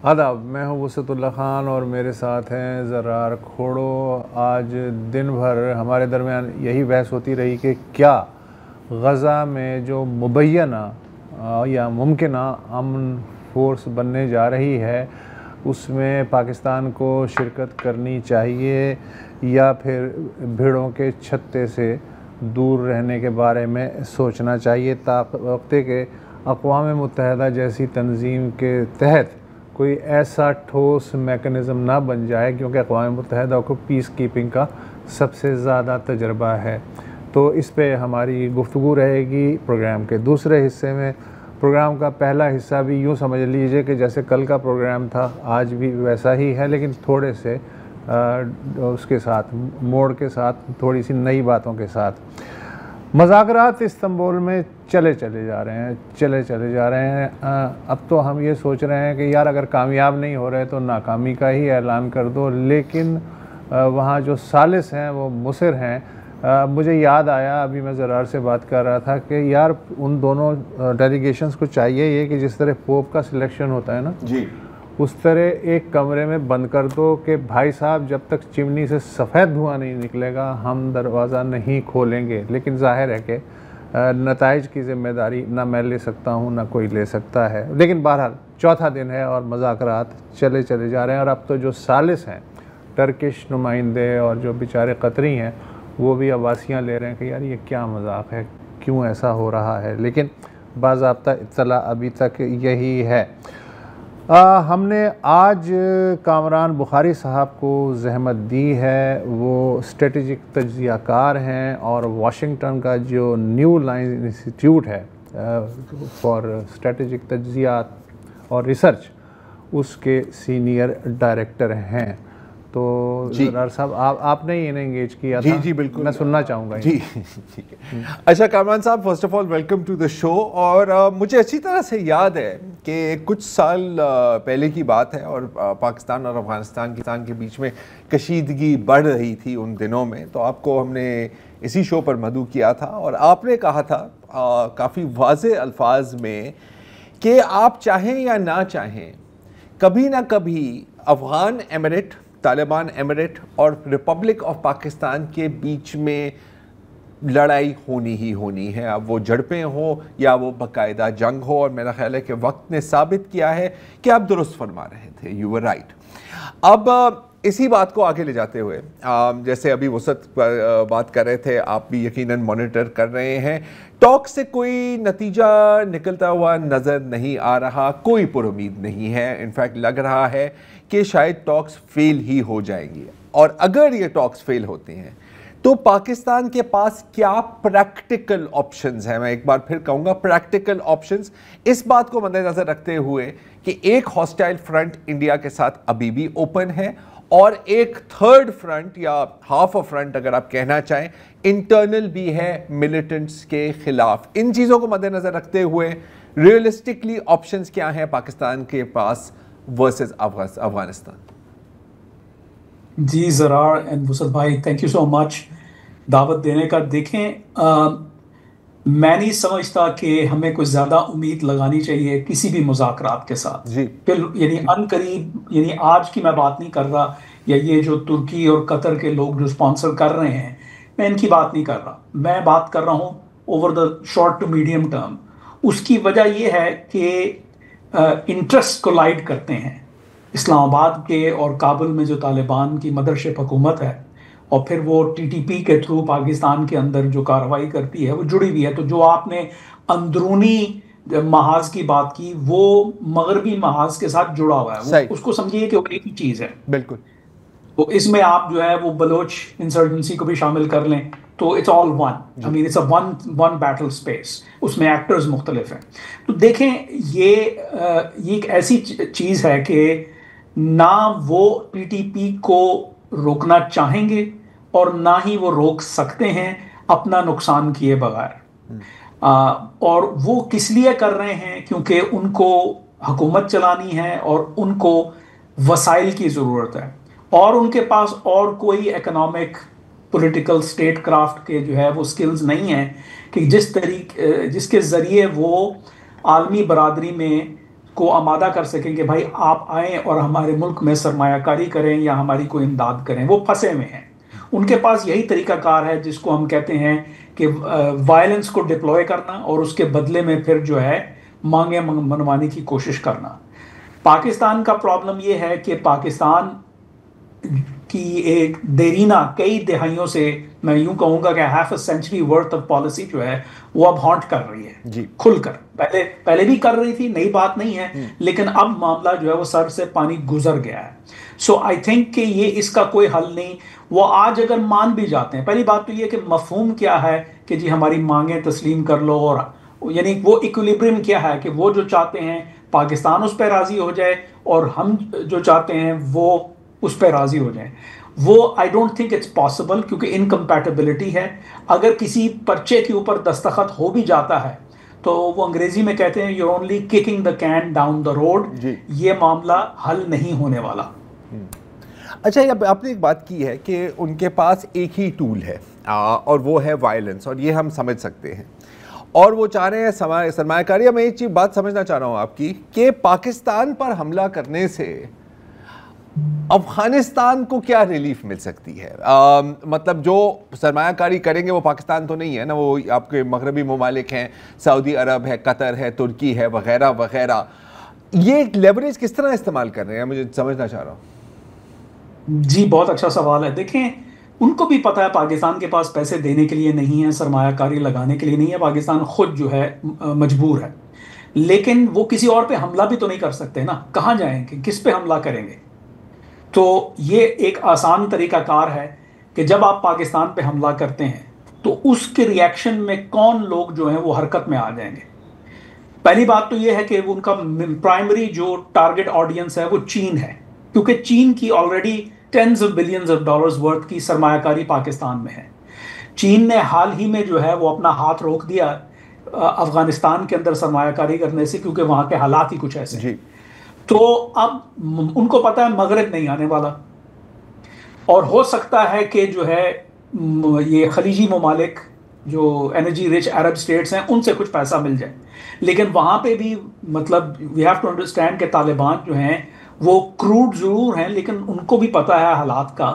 آداب، میں ہوں وسعت اللہ خان اور میرے ساتھ ہیں زرار کھوڑو۔ آج دن بھر ہمارے درمیان یہی بحث ہوتی رہی کہ کیا غزہ میں جو مبینہ یا ممکنہ امن فورس بننے جا رہی ہے اس میں پاکستان کو شرکت کرنی چاہیے یا پھر بھیڑوں کے چھتے سے دور رہنے کے بارے میں سوچنا چاہیے، تاکہ کہ اقوام متحدہ جیسی تنظیم کے تحت کوئی ایسا ٹھوس میکنزم نہ بن جائے، کیونکہ اقوام متحدہ کو پیس کیپنگ کا سب سے زیادہ تجربہ ہے۔ تو اس پہ ہماری گفتگو رہے گی پروگرام کے دوسرے حصے میں۔ پروگرام کا پہلا حصہ بھی یوں سمجھ لیجئے کہ جیسے کل کا پروگرام تھا آج بھی ویسا ہی ہے، لیکن تھوڑے سے اس کے ساتھ موڑ کے ساتھ، تھوڑی سی نئی باتوں کے ساتھ۔ مذاکرات استنبول میں چلے جا رہے ہیں۔ اب تو ہم یہ سوچ رہے ہیں کہ یار اگر کامیاب نہیں ہو رہے تو ناکامی کا ہی اعلان کر دو، لیکن وہاں جو ثالث ہیں وہ مصر ہیں۔ مجھے یاد آیا، ابھی میں زرار سے بات کر رہا تھا کہ یار ان دونوں ڈیلیگیشنز کو چاہیے یہ کہ جس طرح پوپ کا سلیکشن ہوتا ہے نا، جی اس طرح ایک کمرے میں بند کر دو کہ بھائی صاحب جب تک چمنی سے سفید دھواں نہیں نکلے گا ہم دروازہ نہیں کھولیں گے۔ لیکن ظاہر ہے کہ نتائج کی ذمہ داری نہ میں لے سکتا ہوں نہ کوئی لے سکتا ہے، لیکن بہرحال چوتھا دن ہے اور مذاکرات چلے جا رہے ہیں۔ اور اب تو جو ثالث ہیں ٹرکش نمائندے اور جو بیچارے قطری ہیں وہ بھی عباسیاں لے رہے ہیں کہ یار یہ کیا مذاق ہے، کیوں ایسا ہو رہا ہے، لیکن باضابطہ اطلاع ابھی تک یہی ہے۔ ہم نے آج کامران بخاری صاحب کو زحمت دی ہے، وہ اسٹریٹجک تجزیہ کار ہیں اور واشنگٹن کا جو نیو لائن انسٹیٹیوٹ ہے فار اسٹریٹجک تجزیات اور ریسرچ اس کے سینئر ڈائریکٹر ہیں۔ تو زرار صاحب آپ نے ہی انہیں انگیج کیا تھا؟ جی بالکل، میں سننا چاہوں گا۔ جی ٹھیک ہے۔ اچھا کامران صاحب، first of all welcome to the show. اور مجھے اچھی طرح سے یاد ہے کہ کچھ سال پہلے کی بات ہے اور پاکستان اور افغانستان کے بیچ میں کشیدگی بڑھ رہی تھی ان دنوں میں، تو آپ کو ہم نے اسی شو پر مدعو کیا تھا اور آپ نے کہا تھا کافی واضح الفاظ میں کہ آپ چاہیں یا نہ چاہیں کبھی نہ کبھی افغان ایمریٹ، طالبان ایمریٹ اور ریپبلک آف پاکستان کے بیچ میں لڑائی ہونی ہی ہونی ہے، اب وہ جھڑپیں ہوں یا وہ باقاعدہ جنگ ہو۔ اور میرا خیال ہے کہ وقت نے ثابت کیا ہے کہ آپ درست فرما رہے تھے، یو ور رائٹ۔ اب اسی بات کو آگے لے جاتے ہوئے، جیسے ابھی وسعت بات کر رہے تھے، آپ بھی یقیناً مانیٹر کر رہے ہیں، ٹاک سے کوئی نتیجہ نکلتا ہوا نظر نہیں آ رہا، کوئی پر امید نہیں ہے۔ انفیکٹ لگ رہا ہے کہ شاید ٹاکس فیل ہی ہو جائیں گی، اور اگر یہ ٹاکس فیل ہوتے ہیں تو پاکستان کے پاس کیا پریکٹیکل آپشنز ہیں؟ میں ایک بار پھر کہوں گا پریکٹیکل آپشنز، اس بات کو مد نظر رکھتے ہوئے کہ ایک ہاسٹائل فرنٹ انڈیا کے ساتھ ابھی بھی اوپن ہے اور ایک تھرڈ فرنٹ یا ہاف آف فرنٹ اگر آپ کہنا چاہیں انٹرنل بھی ہے ملیٹنٹس کے خلاف۔ ان چیزوں کو مد نظر رکھتے ہوئے ریئلسٹکلی آپشنز کیا ہیں پاکستان کے پاس versus Afghanistan? G Zarar and وسعت بھائی، تھینک یو سو مچ دعوت دینے کا۔ دیکھیں، میں نہیں سمجھتا کہ ہمیں کوئی زیادہ امید لگانی چاہیے کسی بھی مذاکرات کے ساتھ، یعنی ان قریب، یعنی آج کی میں بات نہیں کر رہا، یا یہ جو ترکی اور قطر کے لوگ جو اسپانسر کر رہے ہیں میں ان کی بات نہیں کر رہا، میں بات کر رہا ہوں over the short to medium term. اس کی وجہ یہ ہے کہ انٹرسٹ کولائڈ کرتے ہیں، اسلام آباد کے اور کابل میں جو طالبان کی مدرشپ حکومت ہے اور پھر وہ ٹی ٹی پی کے تھرو پاکستان کے اندر جو کارروائی کرتی ہے وہ جڑی ہوئی ہے۔ تو جو آپ نے اندرونی محاذ کی بات کی وہ مغربی محاذ کے ساتھ جڑا ہوا ہے، اس کو سمجھیے کہ وہ ایک ہی چیز ہے۔ بالکل، تو اس میں آپ جو ہے وہ بلوچ انسرجنسی کو بھی شامل کر لیں تو it's all one, I mean it's a one battle space, اس میں ایکٹرز مختلف ہیں۔ تو دیکھیں یہ ایک ایسی چیز ہے کہ نہ وہ پی ٹی پی کو روکنا چاہیں گے اور نہ ہی وہ روک سکتے ہیں اپنا نقصان کیے بغیر، اور وہ کس لیے کر رہے ہیں؟ کیونکہ ان کو حکومت چلانی ہے اور ان کو وسائل کی ضرورت ہے، اور ان کے پاس اور کوئی اکنامک پولیٹیکل اسٹیٹ کرافٹ کے جو ہے وہ سکلز نہیں ہیں کہ جس کے ذریعے وہ عالمی برادری میں کو آمادہ کر سکیں کہ بھائی آپ آئیں اور ہمارے ملک میں سرمایہ کاری کریں یا ہماری کوئی امداد کریں. وہ پھنسے ہوئے ہیں. ان کے پاس یہی طریقہ کار ہے جس کو ہم کہتے ہیں کہ وائلنس کو ڈپلوائے کرنا اور اس کے بدلے میں پھر جو ہے مانگیں منوانے کی کوشش کرنا. پاکستان کا پرابلم یہ ہے کہ پاکستان کی ایک دیرینہ کئی دہائیوں سے میں یوں کہوں گا کہ half a century worth of policy جو ہے وہ اب ہانٹ کر رہی ہے کھل کر. پہلے بھی کر رہی تھی, نئی بات نہیں ہے, لیکن اب معاملہ جو ہے وہ سر سے پانی گزر گیا ہے. سو آئی تھنک کہ یہ اس کا کوئی حل نہیں. وہ آج اگر مان بھی جاتے ہیں, پہلی بات تو یہ کہ مفہوم کیا ہے کہ جی ہماری مانگیں تسلیم کر لو, اور یعنی وہ ایکولیبریم کیا ہے کہ وہ جو چاہتے ہیں پاکستان اس پہ راضی ہو جائے اور ہم جو چاہتے ہیں وہ اس پہ راضی ہو جائیں. وہ I don't think it's possible, کیونکہ انکمپیٹیبلٹی ہے. اگر کسی پرچے کے اوپر دستخط ہو بھی جاتا ہے تو وہ انگریزی میں کہتے ہیں you only kicking the can down the road. یہ معاملہ حل نہیں ہونے والا. اچھا, آپ نے ایک بات کی ہے کہ ان کے پاس ایک ہی ٹول ہے اور وہ ہے وائلنس, اور یہ ہم سمجھ سکتے ہیں, اور وہ چاہ رہے ہیں سرمایہ کاری. میں ایک چیز بات سمجھنا چاہ رہا ہوں آپ کی کہ پاکستان پر حملہ کرنے سے افغانستان کو کیا ریلیف مل سکتی ہے؟ مطلب جو سرمایہ کاری کریں گے وہ پاکستان تو نہیں ہے نا, وہ آپ کے مغربی ممالک ہیں, سعودی عرب ہے, قطر ہے, ترکی ہے, وغیرہ وغیرہ. یہ لیوریج کس طرح استعمال کر رہے ہیں, مجھے سمجھنا چاہ رہا ہوں. جی بہت اچھا سوال ہے. دیکھیں ان کو بھی پتہ ہے پاکستان کے پاس پیسے دینے کے لیے نہیں ہے, سرمایہ کاری لگانے کے لیے نہیں ہے. پاکستان خود جو ہے مجبور ہے, لیکن وہ کسی اور پہ حملہ بھی تو نہیں کر سکتے نا. کہاں جائیں گے, کس پہ حملہ کریں گے؟ تو یہ ایک آسان طریقہ کار ہے کہ جب آپ پاکستان پہ حملہ کرتے ہیں تو اس کے ریئیکشن میں کون لوگ جو ہیں وہ حرکت میں آ جائیں گے. پہلی بات تو یہ ہے کہ ان کا پرائمری جو ٹارگٹ آڈینس ہے وہ چین ہے, کیونکہ چین کی already tens of billions of dollars worth کی سرمایہ کاری پاکستان میں ہے. چین نے حال ہی میں جو ہے وہ اپنا ہاتھ روک دیا افغانستان کے اندر سرمایہ کاری کرنے سے, کیونکہ وہاں کے حالات ہی کچھ ایسے ہیں. تو اب ان کو پتہ ہے مغرب نہیں آنے والا, اور ہو سکتا ہے کہ جو ہے یہ خلیجی ممالک جو انرجی رچ عرب سٹیٹس ہیں ان سے کچھ پیسہ مل جائے. لیکن وہاں پہ بھی مطلب وی ہیو ٹو انڈرسٹینڈ کہ طالبان جو ہیں وہ کروڈ ضرور ہیں, لیکن ان کو بھی پتہ ہے حالات کا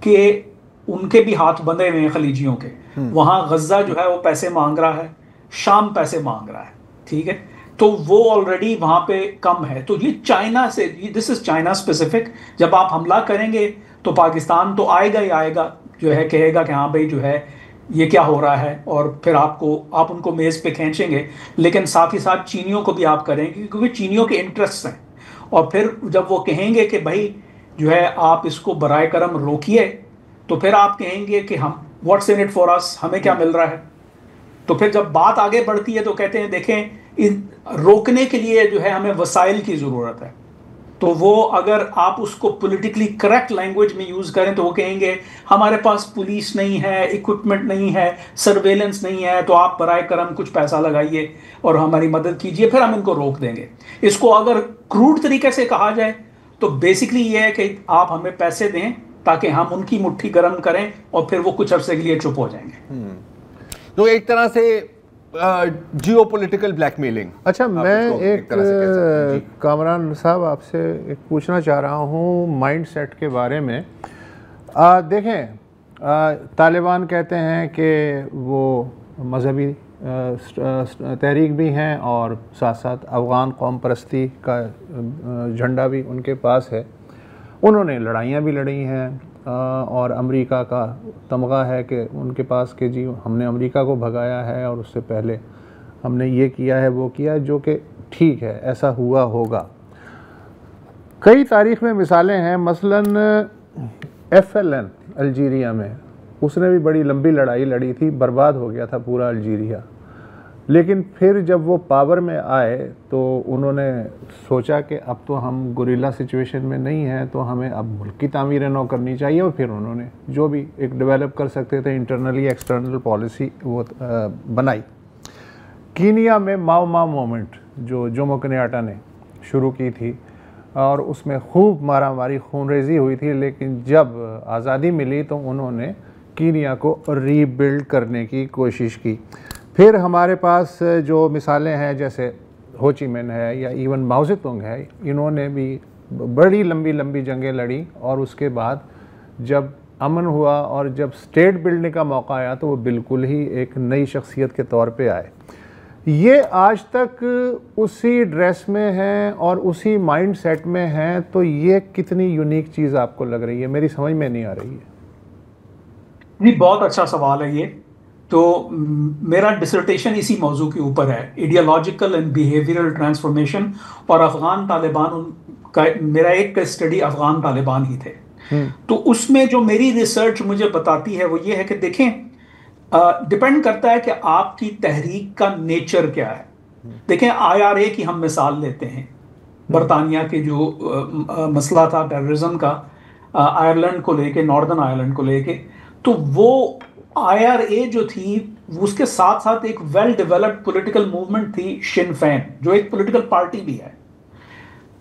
کہ ان کے بھی ہاتھ بندھے ہوئے ہیں خلیجیوں کے. وہاں غزہ جو ہے وہ پیسے مانگ رہا ہے, شام پیسے مانگ رہا ہے, ٹھیک ہے, تو وہ آلریڈی وہاں پہ کم ہے. تو یہ چائنا سے, دس از چائنا اسپیسیفک. جب آپ حملہ کریں گے تو پاکستان تو آئے گا ہی آئے گا, جو ہے کہے گا کہ ہاں بھائی جو ہے یہ کیا ہو رہا ہے, اور پھر آپ ان کو میز پہ کھینچیں گے. لیکن ساتھ ہی ساتھ چینیوں کو بھی آپ کریں گے, کیونکہ چینیوں کے انٹرسٹ ہیں. اور پھر جب وہ کہیں گے کہ بھائی جو ہے آپ اس کو برائے کرم روکیے, تو پھر آپ کہیں گے کہ ہم واٹس ان اٹ فار اس, ہمیں کیا مل رہا ہے. تو پھر جب بات آگے بڑھتی ہے تو کہتے ہیں دیکھیں روکنے کے لیے جو ہے ہمیں وسائل کی ضرورت ہے. تو وہ اگر آپ اس کو پولیٹیکلی کریکٹ لینگویج میں یوز کریں تو وہ کہیں گے ہمارے پاس پولیس نہیں ہے, اکوپمنٹ نہیں ہے, سرویلنس نہیں ہے, تو آپ برائے کرم کچھ پیسہ لگائیے اور ہماری مدد کیجئے, پھر ہم ان کو روک دیں گے. اس کو اگر کروڈ طریقے سے کہا جائے تو بیسکلی یہ ہے کہ آپ ہمیں پیسے دیں تاکہ ہم ان کی مٹھی گرم کریں اور پھر وہ کچھ عرصے کے لیے چپ ہو جائیں گے. تو ایک طرح سے جیو پولیٹیکل بلیک میلنگ. اچھا, میں ایک کامران صاحب آپ سے ایک پوچھنا چاہ رہا ہوں مائنڈ سیٹ کے بارے میں. دیکھیں طالبان کہتے ہیں کہ وہ مذہبی تحریک بھی ہیں اور ساتھ ساتھ افغان قوم پرستی کا جھنڈا بھی ان کے پاس ہے. انہوں نے لڑائیاں بھی لڑی ہیں اور امریکہ کا تمغہ ہے کہ ان کے پاس کہ جی ہم نے امریکہ کو بھگایا ہے اور اس سے پہلے ہم نے یہ کیا ہے وہ کیا, جو کہ ٹھیک ہے, ایسا ہوا ہوگا. کئی تاریخ میں مثالیں ہیں, مثلاً FLN الجیریا میں, اس نے بھی بڑی لمبی لڑائی لڑی تھی, برباد ہو گیا تھا پورا الجیریا. لیکن پھر جب وہ پاور میں آئے تو انہوں نے سوچا کہ اب تو ہم گوریلا سچویشن میں نہیں ہیں, تو ہمیں اب ملک کی تعمیر نو کرنی چاہیے. اور پھر انہوں نے جو بھی ایک ڈیولپ کر سکتے تھے انٹرنلی ایکسٹرنل پالیسی وہ بنائی. کینیا میں ماؤ مومنٹ جو جومو کنیاٹا نے شروع کی تھی اور اس میں خوب مارا ماری خون ریزی ہوئی تھی, لیکن جب آزادی ملی تو انہوں نے کینیا کو ری بلڈ کرنے کی کوشش کی. پھر ہمارے پاس جو مثالیں ہیں جیسے ہو چی مین ہے یا ایون ماؤ زے تونگ ہے، انہوں نے بھی بڑی لمبی لمبی جنگیں لڑی، اور اس کے بعد جب امن ہوا اور جب اسٹیٹ بلڈنگ کا موقع آیا تو وہ بالکل ہی ایک نئی شخصیت کے طور پہ آئے. یہ آج تک اسی ڈریس میں ہیں اور اسی مائنڈ سیٹ میں ہیں، تو یہ کتنی یونیک چیز آپ کو لگ رہی ہے؟ میری سمجھ میں نہیں آ رہی ہے. جی بہت اچھا سوال ہے یہ. تو میرا ڈسرٹیشن اسی موضوع کے اوپر ہے، ایڈیالوجیکل اینڈ بیہیویئرل ٹرانسفارمیشن، اور افغان طالبان کا میرا ایک کا اسٹڈی افغان طالبان ہی تھے. تو اس میں جو میری ریسرچ مجھے بتاتی ہے وہ یہ ہے کہ دیکھیں، ڈپینڈ کرتا ہے کہ آپ کی تحریک کا نیچر کیا ہے. دیکھیں IRA کی ہم مثال لیتے ہیں، برطانیہ کے جو مسئلہ تھا ٹیررزم کا آئرلینڈ کو لے کے، ناردرن آئرلینڈ کو لے کے، تو وہ IRA جو تھی اس کے ساتھ ساتھ ایک ویل ڈیولپڈ پولیٹیکل موومنٹ تھی شن فین، جو ایک پولیٹیکل پارٹی بھی ہے.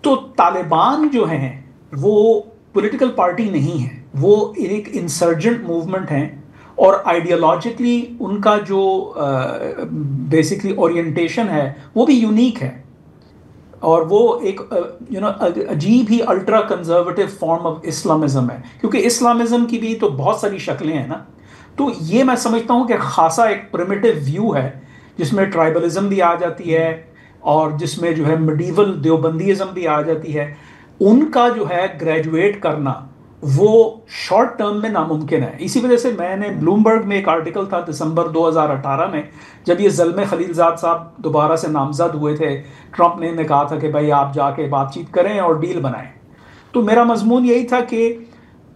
تو طالبان جو ہیں وہ پولیٹیکل پارٹی نہیں ہے، وہ ایک انسرجنٹ موومنٹ ہیں، اور آئیڈیالوجیکلی ان کا جو بیسکلی اورینٹیشن ہے وہ بھی یونیک ہے، اور وہ ایک عجیب ہی ultra conservative form of Islamism ہے، کیونکہ اسلامزم کی بھی تو بہت ساری شکلیں ہیں نا. تو یہ میں سمجھتا ہوں کہ خاصا ایک پریمیٹیو ویو ہے جس میں ٹرائبلزم بھی آ جاتی ہے، اور جس میں جو ہے میڈیول دیوبندیزم بھی آ جاتی ہے. ان کا جو ہے گریجویٹ کرنا وہ شارٹ ٹرم میں ناممکن ہے. اسی وجہ سے میں نے بلومبرگ میں ایک آرٹیکل تھا دسمبر 2018 میں، جب یہ زلمے خلیل زاد صاحب دوبارہ سے نامزد ہوئے تھے، ٹرمپ نے کہا تھا کہ بھائی آپ جا کے بات چیت کریں اور ڈیل بنائیں. تو میرا مضمون یہی تھا کہ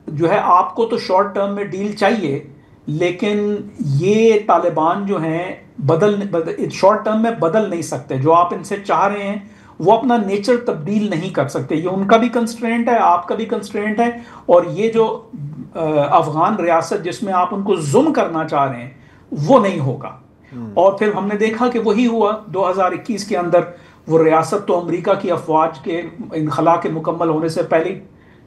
جو ہے آپ کو تو شارٹ ٹرم میں ڈیل چاہیے، لیکن یہ طالبان جو ہیں شارٹ ٹرم میں بدل نہیں سکتے. جو آپ ان سے چاہ رہے ہیں وہ اپنا نیچر تبدیل نہیں کر سکتے. یہ ان کا بھی کنسٹرینٹ ہے، آپ کا بھی کنسٹرینٹ ہے، اور یہ جو افغان ریاست جس میں آپ ان کو ظلم کرنا چاہ رہے ہیں وہ نہیں ہوگا. اور پھر ہم نے دیکھا کہ وہی ہوا 2021 کے اندر. وہ ریاست تو امریکہ کی افواج کے انخلا کے مکمل ہونے سے پہلے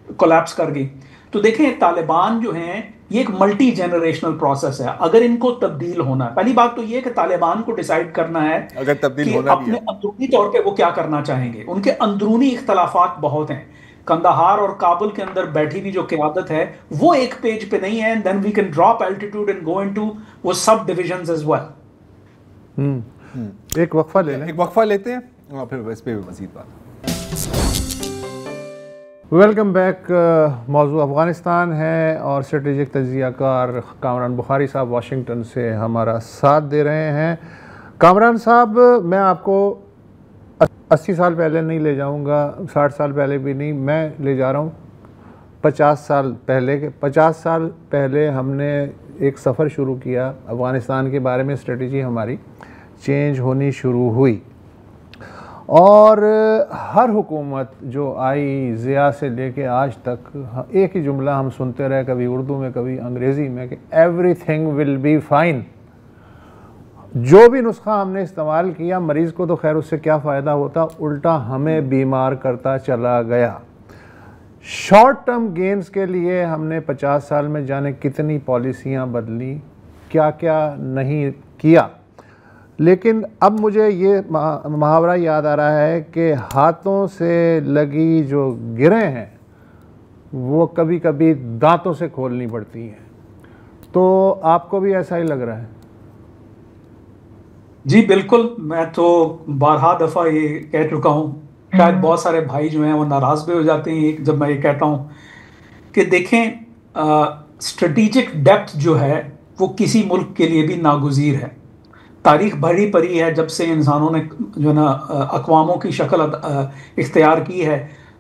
کولیپس کر گئی. تو دیکھیں طالبان جو ہیں یہ ایک ملٹی جنریشنل پروسیس ہے. اگر ان کو تبدیل ہونا ہے، پہلی بات تو یہ کہ طالبان کو ڈیسائیڈ کرنا ہے اگر تبدیل کہ ہونا بھی اپنے اندرونی طور پہ وہ کیا کرنا چاہیں گے. ان کے اندرونی اختلافات بہت ہیں. کندہار اور کابل کے اندر بیٹھی ہوئی جو قیادت ہے وہ ایک پیج پہ نہیں ہے. Then we can drop altitude and go into وہ سب ڈویژنز ایز ویل. ایک وقفہ لے لیں، ایک وقفہ لیتے ہیں اور پھر اس پہ بھی مزید بات. Welcome back. موضوع افغانستان ہے اور اسٹریٹجک تجزیہ کار کامران بخاری صاحب واشنگٹن سے ہمارا ساتھ دے رہے ہیں. کامران صاحب، میں آپ کو 80 سال پہلے نہیں لے جاؤں گا، 60 سال پہلے بھی نہیں، میں لے جا رہا ہوں 50 سال پہلے. 50 سال پہلے ہم نے ایک سفر شروع کیا افغانستان کے بارے میں. اسٹریٹجی ہماری چینج ہونی شروع ہوئی، اور ہر حکومت جو آئی ضیاء سے لے کے آج تک ایک ہی جملہ ہم سنتے رہے، کبھی اردو میں کبھی انگریزی میں، کہ everything will be fine. جو بھی نسخہ ہم نے استعمال کیا، مریض کو تو خیر اس سے کیا فائدہ ہوتا، الٹا ہمیں بیمار کرتا چلا گیا. شارٹ ٹرم گینز کے لیے ہم نے 50 سال میں جانے کتنی پالیسیاں بدلی، کیا کیا نہیں کیا. لیکن اب مجھے یہ محاورہ یاد آ رہا ہے کہ ہاتھوں سے لگی جو گریں ہیں وہ کبھی کبھی دانتوں سے کھولنی پڑتی ہیں. تو آپ کو بھی ایسا ہی لگ رہا ہے؟ جی بالکل. میں تو بارہا دفعہ یہ کہہ چکا ہوں، شاید بہت سارے بھائی جو ہیں وہ ناراض بھی ہو جاتے ہیں جب میں یہ کہتا ہوں کہ دیکھیں اسٹریٹجک ڈیپتھ جو ہے وہ کسی ملک کے لیے بھی ناگزیر ہے. تاریخ بھری پڑی ہے، جب سے انسانوں نے جو نا اقواموں کی شکل اختیار کی ہے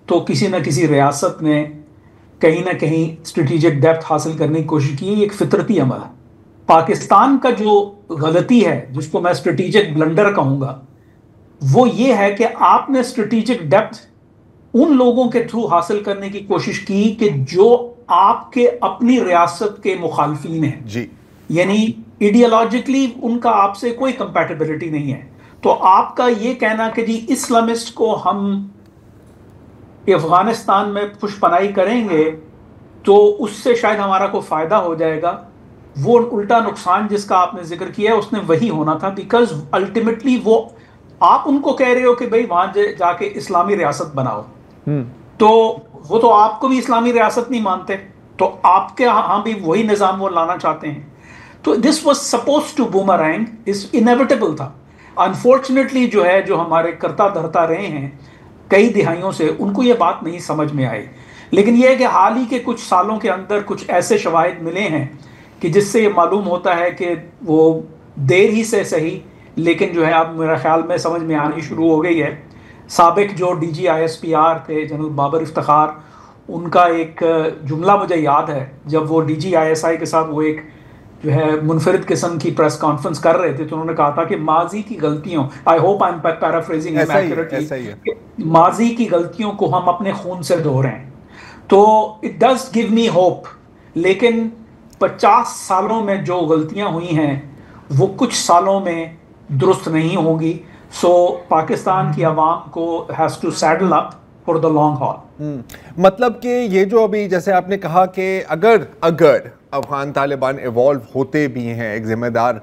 تو کسی نہ کسی ریاست نے کہیں نہ کہیں اسٹریٹجک ڈیپتھ حاصل کرنے کی کوشش کی ہے. یہ ایک فطرتی عمل ہے. پاکستان کا جو غلطی ہے جس کو میں اسٹریٹجک بلنڈر کہوں گا وہ یہ ہے کہ آپ نے اسٹریٹجک ڈیپتھ ان لوگوں کے تھرو حاصل کرنے کی کوشش کی کہ جو آپ کے اپنی ریاست کے مخالفین ہیں. جی، یعنی ایڈیالوجیکلی ان کا آپ سے کوئی کمپیٹیبلٹی نہیں ہے. تو آپ کا یہ کہنا کہ جی اسلامسٹ کو ہم افغانستان میں پش پناہی کریں گے تو اس سے شاید ہمارا کوئی فائدہ ہو جائے گا، وہ الٹا نقصان جس کا آپ نے ذکر کیا ہے اس نے وہی ہونا تھا. بیکاز الٹیمیٹلی وہ آپ ان کو کہہ رہے ہو کہ بھئی وہاں جا کے اسلامی ریاست بناؤ، تو وہ تو آپ کو بھی اسلامی ریاست نہیں مانتے، تو آپ کے ہاں بھی وہی نظام وہ لانا چاہتے ہیں. تو this was suppose to boomerang, اس انیویٹیبل تھا. انفارچونیٹلی جو ہے جو ہمارے کرتا دھرتا رہے ہیں کئی دہائیوں سے، ان کو یہ بات نہیں سمجھ میں آئی. لیکن یہ ہے کہ حال ہی کے کچھ سالوں کے اندر کچھ ایسے شواہد ملے ہیں کہ جس سے یہ معلوم ہوتا ہے کہ وہ دیر ہی سے صحیح لیکن جو ہے اب میرا خیال میں سمجھ میں آنی شروع ہو گئی ہے. سابق جو ڈی جی ISPR تھے جنرل بابر افتخار، ان کا ایک جملہ مجھے یاد ہے جب وہ DG ISI کے ساتھ وہ ایک جو ہے منفرد قسم کی پریس کانفرنس کر رہے تھے، تو انہوں نے کہا تھا کہ ماضی کی غلطیوں، I hope I am paraphrasing ہم ایکوریٹلی، ماضی کی غلطیوں کو ہم اپنے خون سے دھو رہے ہیں. تو it does give me hope, لیکن 50 سالوں میں جو غلطیاں ہوئی ہیں وہ کچھ سالوں میں درست نہیں ہوں گی. سو پاکستان کی عوام کو has to saddle up for the long haul. مطلب کہ یہ جو ابھی جیسے آپ نے کہا کہ اگر افغان طالبان ایوالو ہوتے بھی ہیں، ایک ذمہ دار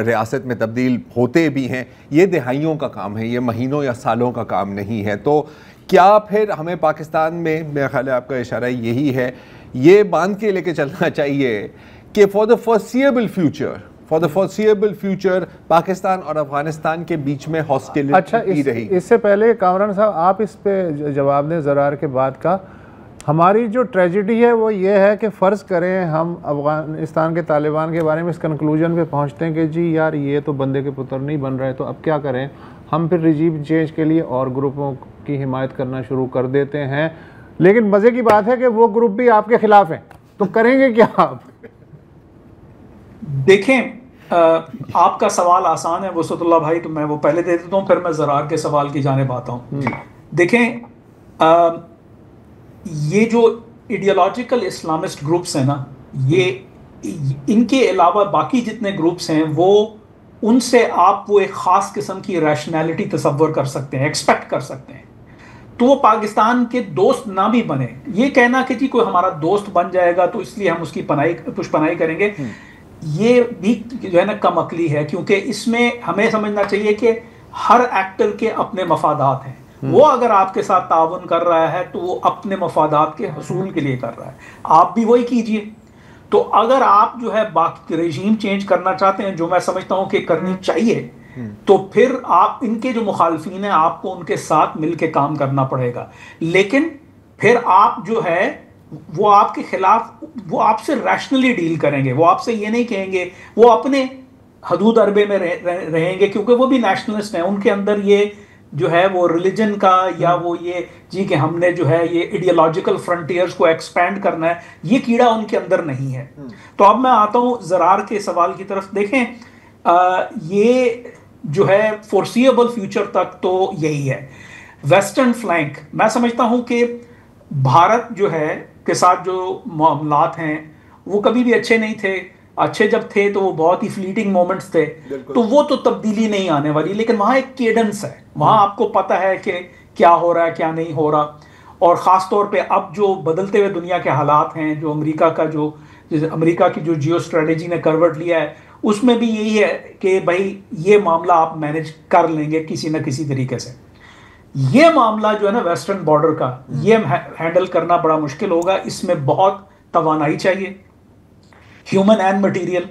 ریاست میں تبدیل ہوتے بھی ہیں، یہ دہائیوں کا کام ہے، یہ مہینوں یا سالوں کا کام نہیں ہے. تو کیا پھر ہمیں پاکستان میں، میرا خیال ہے آپ کا اشارہ یہی ہے، یہ باندھ کے لے کے چلنا چاہیے کہ for the foreseeable future Pakistan اور افغانستان کے بیچ میں ہاسٹیلٹی رہی. اس سے پہلے کامران صاحب آپ اس پہ جواب دیں زرار کے بعد کا. ہماری جو ٹریجڈی ہے وہ یہ ہے کہ فرض کریں ہم افغانستان کے طالبان کے بارے میں اس کنکلوژن پہ پہنچتے ہیں کہ جی یار یہ تو بندے کے پتر نہیں بن رہے، تو اب کیا کریں؟ ہم پھر رجیم چینج کے لیے اور گروپوں کی حمایت کرنا شروع کر دیتے ہیں. لیکن مزے کی بات ہے کہ وہ گروپ بھی آپ کے خلاف ہیں، تو کریں گے کیا آپ؟ دیکھیں آپ کا سوال آسان ہے وسعت اللہ بھائی، تو میں وہ پہلے دے دیتا ہوں، پھر میں زرار کے سوال کی جانب آتا ہوں. دیکھیں یہ جو ایڈیالوجیکل اسلامسٹ گروپس ہیں نا، یہ ان کے علاوہ باقی جتنے گروپس ہیں وہ ان سے آپ وہ ایک خاص قسم کی ریشنلٹی تصور کر سکتے ہیں، ایکسپیکٹ کر سکتے ہیں. تو وہ پاکستان کے دوست نہ بھی بنے، یہ کہنا کہ جی کوئی ہمارا دوست بن جائے گا تو اس لیے ہم اس کی پشپناہی کریں گے، یہ بھی جو ہے نا کم عقلی ہے. کیونکہ اس میں ہمیں سمجھنا چاہیے کہ ہر ایکٹر کے اپنے مفادات ہیں. وہ اگر آپ کے ساتھ تعاون کر رہا ہے تو وہ اپنے مفادات کے حصول کے لیے کر رہا ہے، آپ بھی وہی کیجئے. تو اگر آپ جو ہے باقی رژیم چینج کرنا چاہتے ہیں، جو میں سمجھتا ہوں کہ کرنی چاہیے، تو پھر آپ ان کے جو مخالفین ہیں آپ کو ان کے ساتھ مل کے کام کرنا پڑے گا. لیکن پھر آپ جو ہے وہ آپ کے خلاف، وہ آپ سے ریشنلی ڈیل کریں گے، وہ آپ سے یہ نہیں کہیں گے، وہ اپنے حدود عربے میں رہیں گے، کیونکہ وہ بھی نیشنلسٹ ہیں. ان کے اندر یہ جو ہے وہ ریلیجن کا یا وہ یہ جی کہ ہم نے جو ہے یہ ایڈیالوجیکل فرنٹیئرز کو ایکسپینڈ کرنا ہے، یہ کیڑا ان کے اندر نہیں ہے. تو اب میں آتا ہوں زرار کے سوال کی طرف. دیکھیں یہ جو ہے فورسیبل فیوچر تک تو یہی ہے. ویسٹرن فلینک میں سمجھتا ہوں کہ بھارت جو ہے کے ساتھ جو معاملات ہیں وہ کبھی بھی اچھے نہیں تھے. اچھے جب تھے تو وہ بہت ہی فلیٹنگ مومنٹس تھے، تو وہ تو تبدیلی نہیں آنے والی. لیکن وہاں ایک کیڈنس ہے، وہاں آپ کو پتہ ہے کہ کیا ہو رہا ہے کیا نہیں ہو رہا. اور خاص طور پہ اب جو بدلتے ہوئے دنیا کے حالات ہیں، جو امریکہ کی جو جیو اسٹریٹجی نے کروٹ لیا ہے، اس میں بھی یہی ہے کہ بھائی یہ معاملہ آپ مینج کر لیں گے کسی نہ کسی طریقے سے. یہ معاملہ جو ہے نا ویسٹرن بارڈر کا، یہ ہینڈل کرنا بڑا مشکل ہوگا. اس میں بہت توانائی چاہیے، ہیومن اینڈ مٹیریل.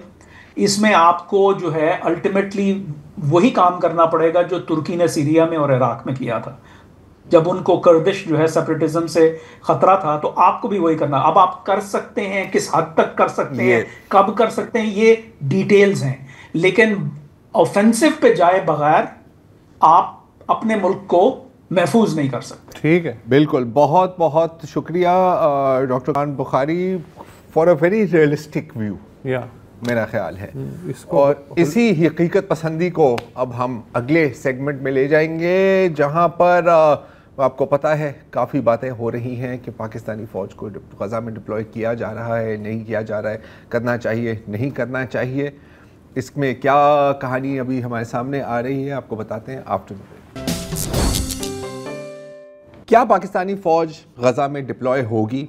اس میں آپ کو جو ہے الٹیمیٹلی وہی کام کرنا پڑے گا جو ترکی نے سیریا میں اور عراق میں کیا تھا. جب ان کو کردش جو ہے سیپریٹزم سے خطرہ تھا تو آپ کو بھی وہی کرنا. اب آپ کر سکتے ہیں، کس حد تک کر سکتے ہیں، کب کر سکتے ہیں، یہ ڈیٹیلز ہیں. لیکن آفینسو پہ جائے بغیر آپ اپنے ملک کو محفوظ نہیں کر سکتے. ٹھیک ہے، بالکل. بہت بہت شکریہ doctor Khan Bukhari for a very realistic view, میرا خیال ہے. اور اسی حقیقت پسندی کو اب ہم اگلے سیگمنٹ میں لے جائیں گے، جہاں پر آپ کو پتہ ہے کافی باتیں ہو رہی ہیں کہ پاکستانی فوج کو غزہ میں ڈپلوائے کیا جا رہا ہے، نہیں کیا جا رہا ہے، کرنا چاہیے نہیں کرنا چاہیے. اس میں کیا کہانی ابھی ہمارے سامنے آ رہی ہے آپ کو بتاتے ہیں آفٹر. کیا پاکستانی فوج غزہ میں ڈپلوائے ہوگی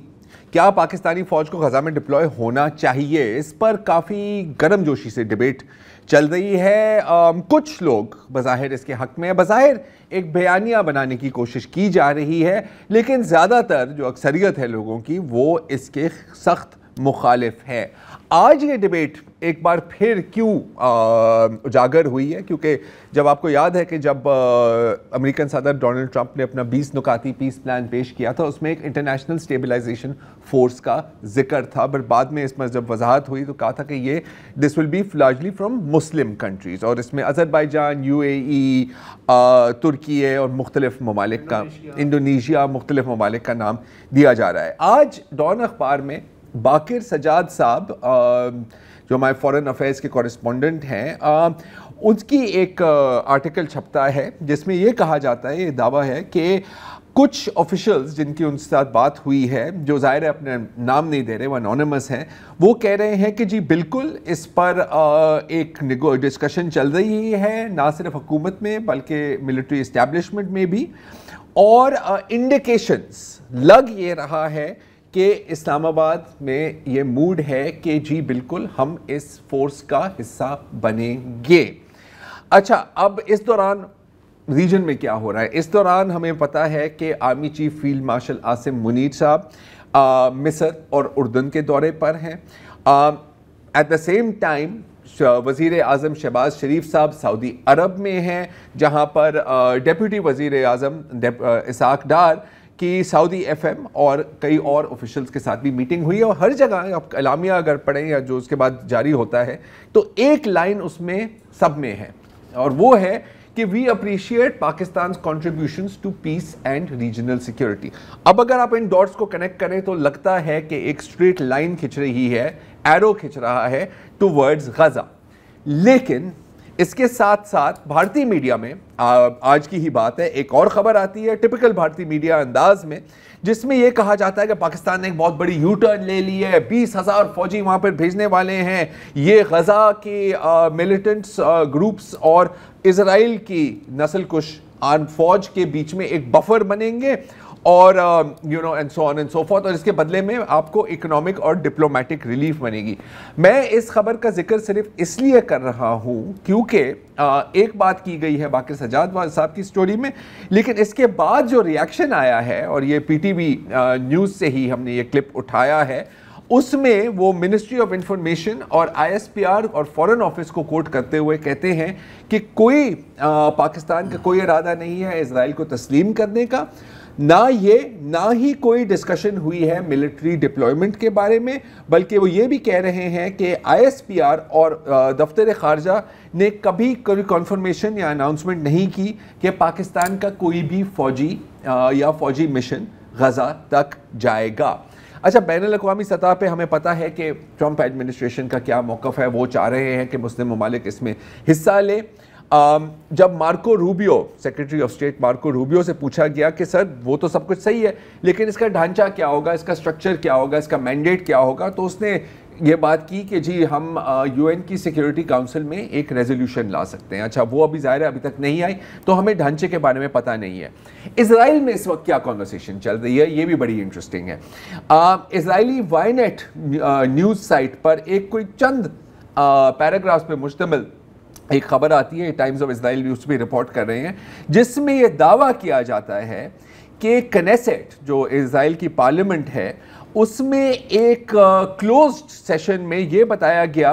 کیا پاکستانی فوج کو غزہ میں ڈپلوائے ہونا چاہیے، اس پر کافی گرم جوشی سے ڈیبیٹ چل رہی ہے. کچھ لوگ بظاہر اس کے حق میں، بظاہر ایک بیانیہ بنانے کی کوشش کی جا رہی ہے، لیکن زیادہ تر جو اکثریت ہے لوگوں کی وہ اس کے سخت مخالف ہے. آج یہ ڈیبیٹ ایک بار پھر کیوں اجاگر ہوئی ہے؟ کیونکہ جب آپ کو یاد ہے کہ جب امریکن صدر ڈونلڈ ٹرمپ نے اپنا 20 نکاتی پیس پلان پیش کیا تھا، اس میں ایک انٹرنیشنل سٹیبلائزیشن فورس کا ذکر تھا، پر بعد میں اس میں جب وضاحت ہوئی تو کہا تھا کہ یہ this will be largely from Muslim countries, اور اس میں آذربائیجان، UAE، ترکیے اور مختلف ممالک کا، انڈونیشیا، مختلف ممالک کا نام دیا جا رہا ہے. آج ڈان اخبار میں باقر سجاد صاحب جو ہمارے فورن افیئرز کے کورسپونڈنٹ ہیں، ان کی ایک آرٹیکل چھپتا ہے جس میں یہ کہا جاتا ہے، یہ دعویٰ ہے کہ کچھ آفیشلز جن کی ان کے ساتھ بات ہوئی ہے، جو ظاہر ہے اپنے نام نہیں دے رہے، وہ انونیمس ہیں، وہ کہہ رہے ہیں کہ جی بالکل اس پر ایک ڈسکشن چل رہی ہے، نہ صرف حکومت میں بلکہ ملٹری اسٹیبلشمنٹ میں بھی، اور انڈیکیشنز لگ یہ رہا ہے کہ اسلام آباد میں یہ موڈ ہے کہ جی بالکل ہم اس فورس کا حصہ بنیں گے. اچھا، اب اس دوران ریجن میں کیا ہو رہا ہے؟ اس دوران ہمیں پتہ ہے کہ army chief field marshal Asim Munir صاحب مصر اور اردن کے دورے پر ہیں. ایٹ دا سیم ٹائم وزیر اعظم شہباز شریف صاحب سعودی عرب میں ہیں، جہاں پر ڈیپوٹی وزیر اعظم اسحاق ڈار کی سعودی FM اور کئی اور آفیشلز کے ساتھ بھی میٹنگ ہوئی ہے. اور ہر جگہ آپ اعلامیہ اگر پڑھیں یا جو اس کے بعد جاری ہوتا ہے تو ایک لائن اس میں سب میں ہے، اور وہ ہے کہ وی اپریشیٹ پاکستان's contributions to peace and regional security. اب اگر آپ ان ڈاٹس کو کنیکٹ کریں تو لگتا ہے کہ ایک اسٹریٹ لائن کھنچ رہی ہے، ایرو کھنچ رہا ہے ٹوورڈز غزہ. لیکن اس کے ساتھ ساتھ بھارتی میڈیا میں آج کی ہی بات ہے، ایک اور خبر آتی ہے ٹپیکل بھارتی میڈیا انداز میں، جس میں یہ کہا جاتا ہے کہ پاکستان نے ایک بہت بڑی یو ٹرن لے لی ہے، 20,000 فوجی وہاں پر بھیجنے والے ہیں، یہ غزہ کے ملیٹنٹس گروپس اور اسرائیل کی نسل کش فوج کے بیچ میں ایک بفر بنیں گے، اور and so on and so forth، اور اس کے بدلے میں آپ کو اکنامک اور ڈپلومیٹک ریلیف بنے گی. میں اس خبر کا ذکر صرف اس لیے کر رہا ہوں کیونکہ ایک بات کی گئی ہے باقر سجاد صاحب کی سٹوری میں، لیکن اس کے بعد جو ریاکشن آیا ہے، اور یہ PTV نیوز سے ہی ہم نے یہ کلپ اٹھایا ہے، اس میں وہ منسٹری آف انفارمیشن اور ISPR اور فورن آفس کو کوٹ کرتے ہوئے کہتے ہیں کہ کوئی پاکستان کا کوئی ارادہ نہیں ہے اسرائیل کو تسلیم کرنے کا، نہ ہی کوئی ڈسکشن ہوئی ہے ملٹری ڈپلوائمنٹ کے بارے میں، بلکہ وہ یہ بھی کہہ رہے ہیں کہ ISPR اور دفتر خارجہ نے کبھی کوئی کنفرمیشن یا اناؤنسمنٹ نہیں کی کہ پاکستان کا کوئی بھی فوجی یا فوجی مشن غزہ تک جائے گا. اچھا، بین الاقوامی سطح پہ ہمیں پتہ ہے کہ ٹرمپ ایڈمنسٹریشن کا کیا موقف ہے، وہ چاہ رہے ہیں کہ مسلم ممالک اس میں حصہ لیں. جب Marco Rubio, secretary of state Marco Rubio سے پوچھا گیا کہ سر وہ تو سب کچھ صحیح ہے لیکن اس کا ڈھانچہ کیا ہوگا، اس کا سٹرکچر کیا ہوگا، اس کا مینڈیٹ کیا ہوگا، تو اس نے یہ بات کی کہ جی ہم UN کی سیکیورٹی کاؤنسل میں ایک ریزولوشن لا سکتے ہیں. اچھا، وہ ابھی ظاہر ہے ابھی تک نہیں آئی تو ہمیں ڈھانچے کے بارے میں پتہ نہیں ہے. اسرائیل میں اس وقت کیا کنورسیشن چل رہی ہے، یہ بھی بڑی انٹرسٹنگ ہے. اسرائیلی وائنیٹ نیوز سائٹ پر ایک کوئی چند پیراگرافز پہ مشتمل ایک خبر آتی ہے، ٹائمز آف اسرائیل نیوز بھی رپورٹ کر رہے ہیں، جس میں یہ دعویٰ کیا جاتا ہے کہ کنیسٹ جو اسرائیل کی پارلیمنٹ ہے، اس میں ایک کلوزڈ سیشن میں یہ بتایا گیا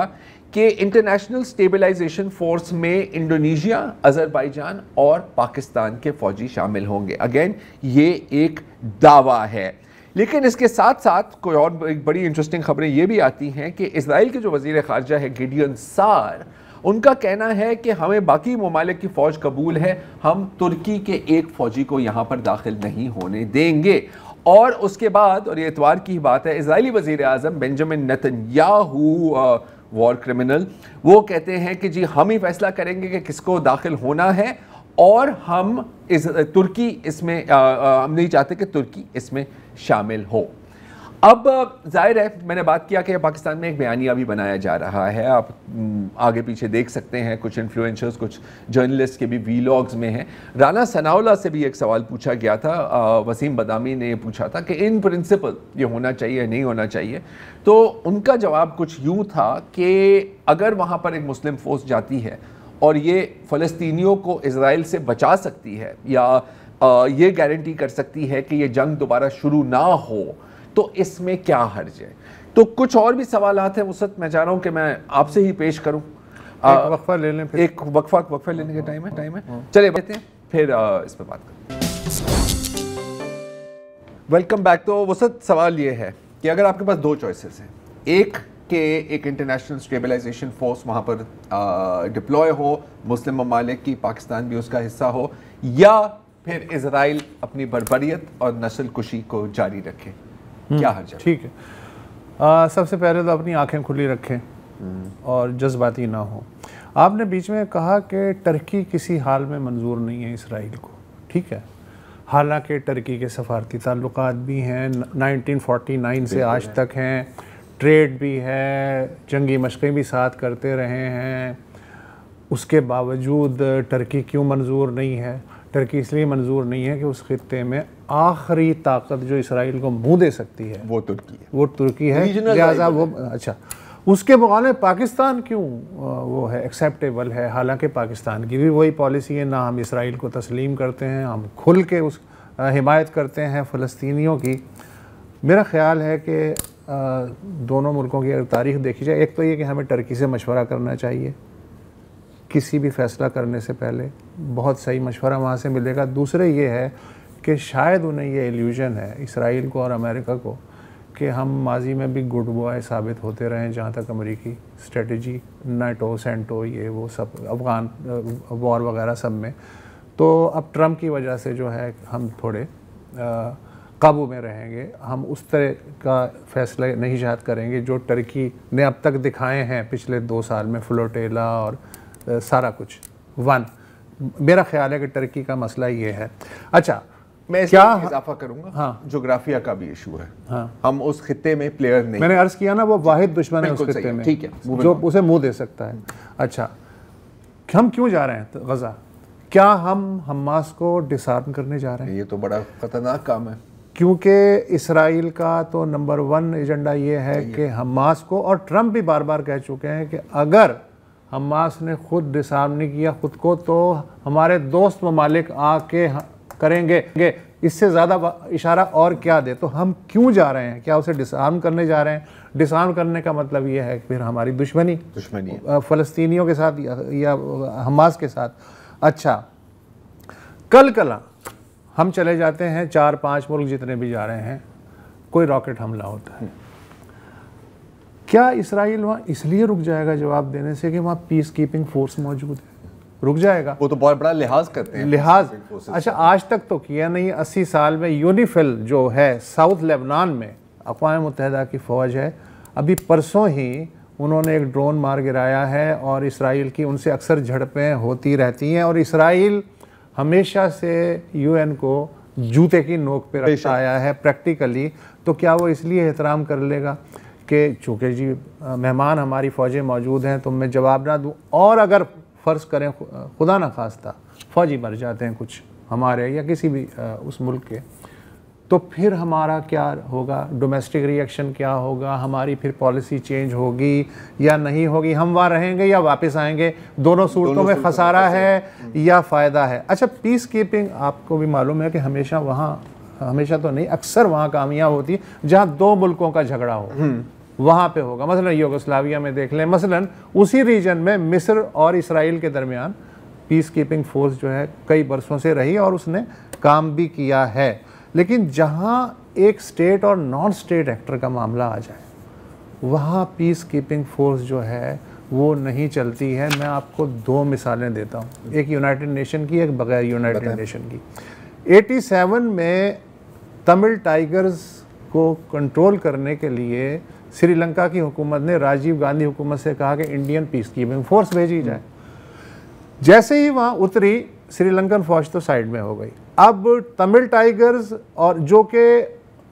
کہ انٹرنیشنل سٹیبلائزیشن فورس میں انڈونیشیا، آذربائیجان اور پاکستان کے فوجی شامل ہوں گے. اگین یہ ایک دعویٰ ہے، لیکن اس کے ساتھ ساتھ کوئی اور ایک بڑی انٹرسٹنگ خبریں یہ بھی آتی ہیں کہ اسرائیل کے جو وزیر خارجہ ہے گیڈیون سار، ان کا کہنا ہے کہ ہمیں باقی ممالک کی فوج قبول ہے، ہم ترکی کے ایک فوجی کو یہاں پر داخل نہیں ہونے دیں گے. اور اس کے بعد، اور یہ اتوار کی بات ہے، اسرائیلی وزیر اعظم بنجامن نیتن یاہو، وار کرمنل، وہ کہتے ہیں کہ جی ہم ہی فیصلہ کریں گے کہ کس کو داخل ہونا ہے، اور ہم ترکی اس میں ہم نہیں چاہتے کہ ترکی اس میں شامل ہو. اب ظاہر ہے میں نے بات کیا کہ پاکستان میں ایک بیانیہ بھی بنایا جا رہا ہے. آپ آگے پیچھے دیکھ سکتے ہیں, کچھ انفلوئنسرز, کچھ جرنلسٹ کے بھی ویلاگز میں ہیں. رانا ثناءاللہ سے بھی ایک سوال پوچھا گیا تھا, وسیم بدامی نے یہ پوچھا تھا کہ ان پرنسپل یہ ہونا چاہیے نہیں ہونا چاہیے, تو ان کا جواب کچھ یوں تھا کہ اگر وہاں پر ایک مسلم فورس جاتی ہے اور یہ فلسطینیوں کو اسرائیل سے بچا سکتی ہے یا یہ گارنٹی کر سکتی ہے کہ یہ جنگ دوبارہ شروع نہ ہو, تو اس میں کیا حرج ہے. تو کچھ اور بھی سوالات ہیں وسعت, میں چاہ رہا ہوں کہ میں آپ سے ہی پیش کروں. ایک وقفہ لے لیں, ایک وقفہ لینے کا ٹائم ہے. چلے بیٹھتے ہیں پھر اس پہ بات کریں. Welcome back. تو وسعت سوال یہ ہے کہ اگر آپ کے پاس دو چوائسز ہیں, ایک کہ ایک انٹرنیشنل اسٹیبلائزیشن فورس وہاں پر ڈپلوائے ہو, مسلم ممالک کی, پاکستان بھی اس کا حصہ ہو, یا پھر اسرائیل اپنی بربریت اور نسل کشی کو جاری رکھے, کیا حرج ہے؟ ٹھیک ہے, سب سے پہلے تو اپنی آنکھیں کھلی رکھیں اور جذباتی نہ ہوں. آپ نے بیچ میں کہا کہ ٹرکی کسی حال میں منظور نہیں ہے اسرائیل کو, ٹھیک ہے, حالانکہ ٹرکی کے سفارتی تعلقات بھی ہیں 1949 سے آج تک ہیں, ٹریڈ بھی ہے, جنگی مشقیں بھی ساتھ کرتے رہے ہیں. اس کے باوجود ٹرکی کیوں منظور نہیں ہے؟ ٹرکی اس لیے منظور نہیں ہے کہ اس خطے میں آخری طاقت جو اسرائیل کو منہ دے سکتی ہے وہ ترکی ہے, لہٰذا وہ اچھا اس کے مقابلے پاکستان کیوں وہ ہے ایکسیپٹیبل ہے, حالانکہ پاکستان کی بھی وہی پالیسی ہے, نہ ہم اسرائیل کو تسلیم کرتے ہیں, ہم کھل کے اس حمایت کرتے ہیں فلسطینیوں کی. میرا خیال ہے کہ دونوں ملکوں کی اگر تاریخ دیکھی جائے, ایک تو یہ کہ ہمیں ٹرکی سے مشورہ کرنا چاہیے کسی بھی فیصلہ کرنے سے پہلے, بہت صحیح مشورہ وہاں سے ملے گا. دوسرے یہ ہے کہ شاید انہیں یہ ایلیوژن ہے اسرائیل کو اور امریکہ کو کہ ہم ماضی میں بھی گڈ بوائے ثابت ہوتے رہے, جہاں تک امریکی اسٹریٹجی, نیٹو, سینٹو, یہ وہ سب, افغان وار وغیرہ سب میں. تو اب ٹرمپ کی وجہ سے جو ہے ہم تھوڑے قابو میں رہیں گے, ہم اس طرح کا فیصلہ نہیں شاید کریں گے جو ٹرکی نے اب تک دکھائے ہیں پچھلے 2 سال میں, فلوٹیلا اور سارا کچھ ون. میرا خیال ہے کہ ٹرکی کا مسئلہ یہ ہے. اچھا میں اس میں اضافہ کروں گا, ہاں, جغرافیہ کا بھی ایشو ہے, ہاں, ہم اس خطے میں پلیئر نہیں, میں نے عرض کیا نا وہ واحد دشمن ہے اس خطے میں, ٹھیک ہے, جو اسے منہ دے سکتا ہے. اچھا ہم کیوں جا رہے ہیں غزہ؟ کیا ہم حماس کو ڈسارم کرنے جا رہے ہیں؟ یہ تو بڑا خطرناک کام ہے, کیونکہ اسرائیل کا تو نمبر 1 ایجنڈا یہ ہے کہ حماس کو, اور ٹرمپ بھی بار بار کہہ چکے ہیں کہ اگر حماس نے خود ڈسارم نہیں کیا خود کو تو ہمارے دوست ممالک آ کے کریں گے. اس سے زیادہ اشارہ اور کیا دے؟ تو ہم کیوں جا رہے ہیں؟ کیا اسے ڈسارم کرنے جا رہے ہیں؟ ڈسارم کرنے کا مطلب یہ ہے کہ پھر ہماری دشمنی فلسطینیوں کے ساتھ یا حماس کے ساتھ. اچھا کل ہم چلے جاتے ہیں 4-5 ملک جتنے بھی جا رہے ہیں, کوئی راکٹ حملہ ہوتا ہے, کیا اسرائیل وہاں اس لیے رک جائے گا جواب دینے سے کہ وہاں پیس کیپنگ فورس موجود ہے؟ رک جائے گا. وہ تو بہت بڑا لحاظ کرتے ہیں, لحاظ. اچھا آج تک تو کیا نہیں. 80 سال میں یونیفل جو ہے ساؤتھ لیبنان میں اقوام متحدہ کی فوج ہے, ابھی پرسوں ہی انہوں نے ایک ڈرون مار گرایا ہے, اور اسرائیل کی ان سے اکثر جھڑپیں ہوتی رہتی ہیں, اور اسرائیل ہمیشہ سے UN کو جوتے کی نوک پہ رکھتا آیا ہے پریکٹیکلی. تو کیا وہ اس لیے احترام کر لے گا کہ چونکہ جی مہمان ہماری فوجیں موجود ہیں تو میں جواب نہ دوں؟ اور اگر فرض کریں خدا نہ خواستہ فوجی مر جاتے ہیں کچھ ہمارے یا کسی بھی اس ملک کے, تو پھر ہمارا کیا ہوگا؟ ڈومیسٹک ری ایکشن کیا ہوگا؟ ہماری پھر پالیسی چینج ہوگی یا نہیں ہوگی؟ ہم وہاں رہیں گے یا واپس آئیں گے؟ دونوں صورتوں میں خسارہ ہے یا فائدہ ہے. اچھا پیس کیپنگ آپ کو بھی معلوم ہے کہ ہمیشہ وہاں, ہمیشہ تو نہیں, اکثر وہاں کامیاب ہوتی ہے جہاں 2 ملکوں کا جھگڑا ہو, وہاں پہ ہوگا. مثلا یوگوسلاویہ میں دیکھ لیں, مثلا اسی ریجن میں مصر اور اسرائیل کے درمیان پیس کیپنگ فورس جو ہے کئی برسوں سے رہی اور اس نے کام بھی کیا ہے. لیکن جہاں ایک اسٹیٹ اور نان اسٹیٹ ایکٹر کا معاملہ آ جائے وہاں پیس کیپنگ فورس جو ہے وہ نہیں چلتی ہے. میں آپ کو 2 مثالیں دیتا ہوں, ایک یونائٹڈ نیشن کی, ایک بغیر یونائٹڈ نیشن کی. 87 میں تمل ٹائیگرز کو کنٹرول کرنے کے لیے سری لنکا کی حکومت نے راجیو گاندھی حکومت سے کہا کہ انڈین پیس کیپنگ فورس بھیجی جائے. جیسے ہی وہاں اتری سری لنکن فوج تو سائیڈ میں ہو گئی. اب تمل ٹائیگرز اور جو کہ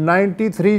93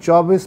24